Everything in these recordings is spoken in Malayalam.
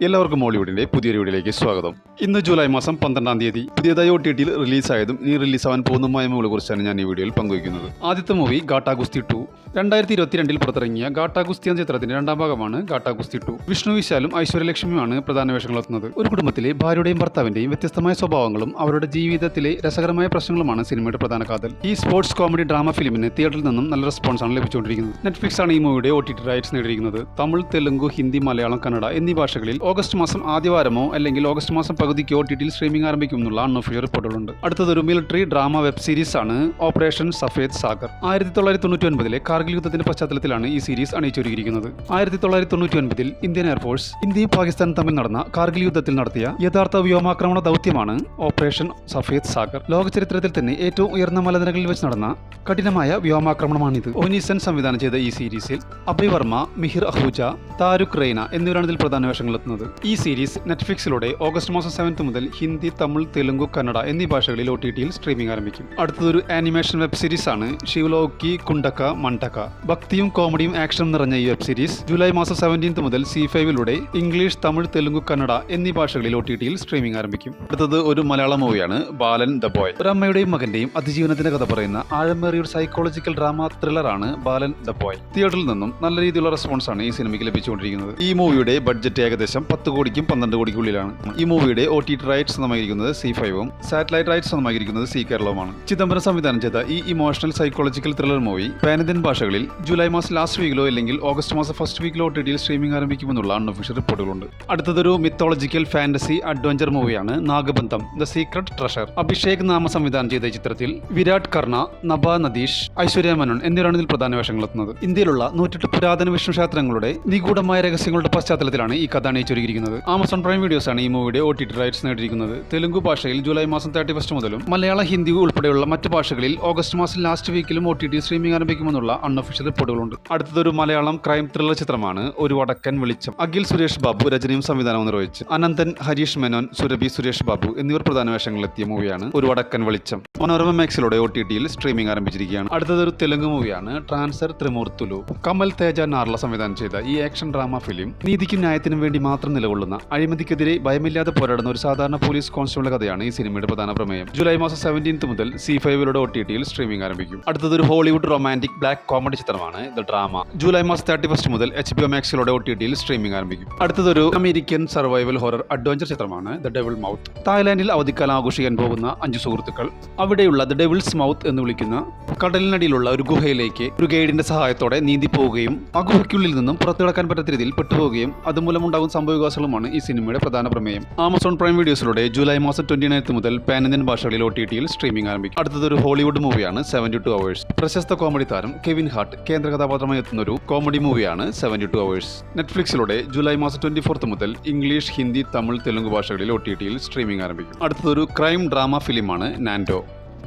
എല്ലാവർക്കും മോളിവുഡിന്റെ പുതിയൊരു വീഡിയോയിലേക്ക് സ്വാഗതം. ഇന്ന് ജൂലൈ മാസം 12-ാം തീയതി പുതിയതായി OTT-ൽ റിലീസായതും ഇനി റിലീസാവാൻ പോകുന്നതുമായ മൂവികളെ കുറിച്ചാണ് ഞാൻ ഈ വീഡിയോയിൽ പങ്കുവയ്ക്കുന്നത്. ആദ്യത്തെ മൂവി ഗാട്ടാ ഗുസ്തി 2. 2022 പുറത്തിറങ്ങിയ ഗാട്ടാ ഗുസ്തി എന്ന ചിത്രത്തിന്റെ രണ്ടാം ഭാഗമാണ് ഗാട്ടാ ഗുസ്തി 2. വിഷ്ണു വിശാലും ഐശ്വര്യലക്ഷ്മിയുമാണ് പ്രധാന വേഷങ്ങളെത്തുന്നത്. ഒരു കുടുംബത്തിലെ ഭാര്യയുടെയും ഭർത്താവിന്റെയും വ്യത്യസ്തമായ സ്വഭാവങ്ങളും അവരുടെ ജീവിതത്തിലെ രസകരമായ പ്രശ്നങ്ങളുമാണ് സിനിമയുടെ പ്രധാന കാതൽ. ഈ സ്പോർട്സ് കോമഡി ഡ്രാമ ഫിലിമിന് തിയേറ്ററിൽ നിന്നും നല്ല റെസ്പോൺസാണ് ലഭിച്ചുകൊണ്ടിരിക്കുന്നത്. നെറ്റ്ഫ്ലിക്സ് ആണ് ഈ മൂവിയുടെ OTT റൈറ്റ്സ് നേടിയിരിക്കുന്നത്. തമിഴ്, തെലുങ്ക്, ഹിന്ദി, മലയാളം, കന്നഡ എന്നീ ഭാഷകളിൽ ഓഗസ്റ്റ് മാസം ആദ്യവാരമോ അല്ലെങ്കിൽ ഓഗസ്റ്റ് മാസം പകുതിക്കോ OTT-ൽ സ്ട്രീമിംഗ് ആരംഭിക്കുമെന്നുള്ള അൺഒഫീഷ്യൽ റിപ്പോർട്ടുകളുണ്ട്. അടുത്തതൊരു മിലിറ്ററി ഡ്രാമ വെബ് സീരീസ് ആണ് ഓപ്പറേഷൻ സഫേദ് സാഗർ. 1999-ലെ കാർഗിൽ യുദ്ധത്തിന്റെ പശ്ചാത്തലത്തിലാണ് ഈ സീരീസ് അണിയിച്ചൊരുക്കിയിരിക്കുന്നത്. 1999-ൽ ഇന്ത്യൻ എയർഫോഴ്സ് ഇന്ത്യയും പാകിസ്ഥാനും തമ്മിൽ നടന്ന കാർഗിൽ യുദ്ധത്തിൽ നടത്തിയ യഥാർത്ഥ വ്യോമാക്രമണ ദൗത്യമാണ് ഓപ്പറേഷൻ സഫേദ് സാഗർ. ലോക ചരിത്രത്തിൽ തന്നെ ഏറ്റവും ഉയർന്ന മലനിരകളിൽ വെച്ച് നടന്ന കഠിനമായ വ്യോമാക്രമണമാണിത്. ഒനീസൻ സംവിധാനം ചെയ്ത ഈ സീരീസിൽ അഭയ് വർമ്മ, മിഹിർ അഹൂജ, താരുഖ് റെയ്ന എന്നിവരാണ് ഇതിൽ പ്രധാന വേഷങ്ങളെത്തുന്നത്. ഈ സീരീസ് നെറ്റ്ഫ്ലിക്സിലൂടെ ഓഗസ്റ്റ് മാസം 7 മുതൽ ഹിന്ദി, തമിഴ്, തെലുങ്ക്, കന്നഡ എന്നീ ഭാഷകളിൽ OTT-ൽ സ്ട്രീമിംഗ് ആരംഭിക്കും. അടുത്തതൊരു ആനിമേഷൻ വെബ് സീരീസ് ആണ് ശിവലോകി കുണ്ടക്ക മണ്ടക്ക. ഭക്തിയും കോമഡിയും ആക്ഷനും നിറഞ്ഞ ഈ വെബ് സീരീസ് ജൂലൈ മാസം 17 മുതൽ C5-ലൂടെ ഇംഗ്ലീഷ്, തമിഴ്, തെലുങ്ക്, കന്നഡ എന്നീ ഭാഷകളിൽ OTT-ൽ സ്ട്രീമിംഗ് ആരംഭിക്കും. അടുത്തത് ഒരു മലയാള മൂവിയാണ് ബാലൻ ദ ബോയ്. ഒരു അമ്മയുടെയും മകന്റെയും അതിജീവനത്തിന്റെ കഥ പറയുന്ന ആഴമേറിയ ഒരു സൈക്കോളജിക്കൽ ഡ്രാമ ത്രില്ലറാണ് ബാലൻ ദ ബോയ്. തിയേറ്ററിൽ നിന്നും നല്ല രീതിയിലുള്ള റെസ്പോൺസ് ആണ് ഈ സിനിമയ്ക്ക് ലഭിച്ചുകൊണ്ടിരിക്കുന്നത്. ഈ മൂവിയുടെ ബഡ്ജറ്റ് ഏകദേശം 10 കോടിക്കും 12 കോടിക്കുള്ളിലാണ്. ഈ മൂവിയുടെ OTT റൈറ്റ്സ് സ്വന്തമായിരിക്കുന്നത് C5-ഉം സാറ്റലൈറ്റ് റൈറ്റ്സ് സ്വന്തമായിരിക്കുന്നത് സി കേരളവുമാണ്. ചിദംബരം സംവിധാനം ചെയ്ത ഈ emotional psychological thriller movie pan Indian ഭാഷകളിൽ ജൂലൈ മാസം ലാസ്റ്റ് വീക്കിലോ അല്ലെങ്കിൽ ഓഗസ്റ്റ് മാസം ഫസ്റ്റ് വീക്കിലോ OTT-ൽ സ്ട്രീമിംഗ് ആരംഭിക്കുമെന്നുള്ള അൺഒഫീഷ്യൽ റിപ്പോർട്ടുകളുണ്ട്. അടുത്തതൊരു മിത്തോളജിക്കൽ ഫാന്റസി അഡ്വഞ്ചർ മൂവിയാണ് Nagabandham the secret treasure. Abhishek Nama സംവിധാനം ചെയ്ത ചിത്രത്തിൽ വിരാട് കർണ, നഭ നദീഷ്, ഐശ്വര്യ മേനോൻ എന്നിവരാണ് ഇതിൽ പ്രധാന വേഷങ്ങളെത്തുന്നത്. ഇന്ത്യയിലുള്ള 108 പുരാതന വിഷ്ണു ക്ഷേത്രങ്ങളുടെ നിഗൂഢമായ രഹസ്യങ്ങളുടെ പശ്ചാത്തലത്തിലാണ് ഈ കഥ അണിയിച്ചൊരുക്കിയിരിക്കുന്നത്. ആമസോൺ പ്രൈം വീഡിയോസ് ആണ് ഈ മൂവിയുടെ OTT റൈറ്റ്സ് നേടിയിരിക്കുന്നത്. തെലുങ്ക് ഭാഷയിൽ ജൂലൈ മാസം 31 മുതലും മലയാള, ഹിന്ദി ഉൾപ്പെടെയുള്ള മറ്റ് ഭാഷകളിൽ ഓഗസ്റ്റ് മാസം ലാസ്റ്റ് വീക്കിലും OTT സ്ട്രീമിംഗ് ആരംഭിക്കുമെന്നുള്ള അൺഒഫീഷ്യൽ റിപ്പോർട്ടുകളുണ്ട്. അടുത്തതൊരു മലയാളം ക്രൈം ത്രില്ലർ ചിത്രമാണ് ഒരു വടക്കൻ വെളിച്ചം. അഖിൽ സുരേഷ് ബാബു രചനയും സംവിധാനവും നിർവഹിച്ചു അനന്തൻ, ഹരീഷ് മേനോൻ, സുരഭി സുരേഷ് ബാബു എന്നിവർ പ്രധാന വേഷങ്ങളിലെത്തിയ മൂവിയാണ് ഒരു വടക്കൻ വെളിച്ചം. മനോരമ മാക്സിലൂടെ OTT-ൽ സ്ട്രീമിംഗ് ആരംഭിച്ചിരിക്കുകയാണ്. അടുത്തതൊരു തെലുങ്ക് മൂവിയാണ് ട്രാൻസർ ത്രിമൂർത്തുലു. കമൽ തേജ നാർല സംവിധാനം ചെയ്ത ഈ ആക്ഷൻ ഡ്രാമ ഫിലിം നീതിക്കും ന്യായത്തിനും വേണ്ടി മാത്രം നിലകൊള്ളുന്ന, അഴിമതിക്കെതിരെ ഭയമില്ലാതെ പോരാടുന്ന ഒരു സാധാരണ പോലീസ് കോൺസ്റ്റബിളുടെ കഥയാണ് ഈ സിനിമയുടെ പ്രധാന പ്രമേയം. ജൂലൈ മാസം 17 മുതൽ C5-ലൂടെ OTT-ൽ സ്ട്രീമിംഗ് ആരംഭിക്കും. അടുത്തതൊരു ഹോളിവുഡ് റൊമാന്റിക് ബ്ലാക്ക് കോമഡി ചിത്രമാണ് ദ ഡ്രാമ. ജൂലൈ മാസം 31 മുതൽ HBO മാക്സിലൂടെ OTT-ൽ സ്ട്രീമിംഗ് ആരംഭിക്കും. അടുത്തതൊരു അമേരിക്കൻ സർവൈവൽ ഹൊറർ അഡ്വഞ്ചർ ചിത്രമാണ് ദ ഡെവിൾ മൗത്ത്. തായ്ലാന്റിൽ അവധിക്കാലം ആഘോഷിക്കാൻ പോകുന്ന 5 സുഹൃത്തുക്കൾ അവിടെയുള്ള ദ ഡെവിൾസ് മൗത്ത് എന്ന് വിളിക്കുന്ന കടലിനടിയിലുള്ള ഒരു ഗുഹയിലേക്ക് ഒരു ഗൈഡിന്റെ സഹായത്തോടെ നീന്തി പോവുകയും ആ ഗുഹയ്ക്കുള്ളിൽ നിന്നും പുറത്തിടക്കാൻ പറ്റാത്ത രീതിയിൽ പെട്ടുപോവുകയും അതുമൂലമുണ്ടാകുന്ന സംഭവവികാസങ്ങളുമാണ് ഈ സിനിമയുടെ പ്രധാന പ്രമേയം. ആമസോൺ പ്രൈം വീഡിയോസിലൂടെ ജൂലൈ മാസം 29 മുതൽ പാൻ ഇന്ത്യൻ ഭാഷകളിൽ OTT-ൽ സ്ട്രീമിംഗ് ആരംഭിക്കും. അടുത്തതൊരു ഹോളിവുഡ് മൂവിയാണ് 72 അവേഴ്സ്. പ്രശസ്ത കോമഡി താരം കെവിൻ ഹാർട്ട് കേന്ദ്ര കഥാപാത്രമായി എത്തുന്ന ഒരു കോമഡി മൂവിയാണ് 72 അവേഴ്സ്. നെറ്റ്ഫ്ലിക്സിലൂടെ ജൂലൈ മാസം 24 മുതൽ ഇംഗ്ലീഷ്, ഹിന്ദി, തമിഴ്, തെലുങ്ക് ഭാഷകളിൽ OTT-ൽ സ്ട്രീമിംഗ് ആരംഭിക്കും. അടുത്തതൊരു ക്രൈം ഡ്രാമ ഫിലിമാണ് നാൻഡോ.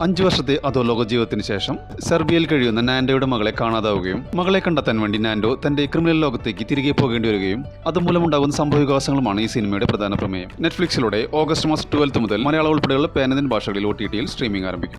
5 വർഷത്തെ അധോലോക ജീവിതത്തിന് ശേഷം സെർബിയയിൽ കഴിയുന്ന നാൻഡോയുടെ മകളെ കാണാതാവുകയും മകളെ കണ്ടെത്താൻ വേണ്ടി നാൻഡോ തന്റെ ക്രിമിനൽ ലോകത്തേക്ക് തിരികെ പോകേണ്ടി വരികയും അതുമൂലമുണ്ടാകുന്ന സംഭവവികാസങ്ങളുമാണ് ഈ സിനിമയുടെ പ്രധാന പ്രമേയം. നെറ്റ്ഫ്ലിക്സിലൂടെ ഓഗസ്റ്റ് മാസം 12 മുതൽ മലയാളം ഉൾപ്പെടെയുള്ള പാൻ ഇന്ത്യൻ ഭാഷകളിൽ OTT-ൽ സ്ട്രീമിംഗ് ആരംഭിക്കും.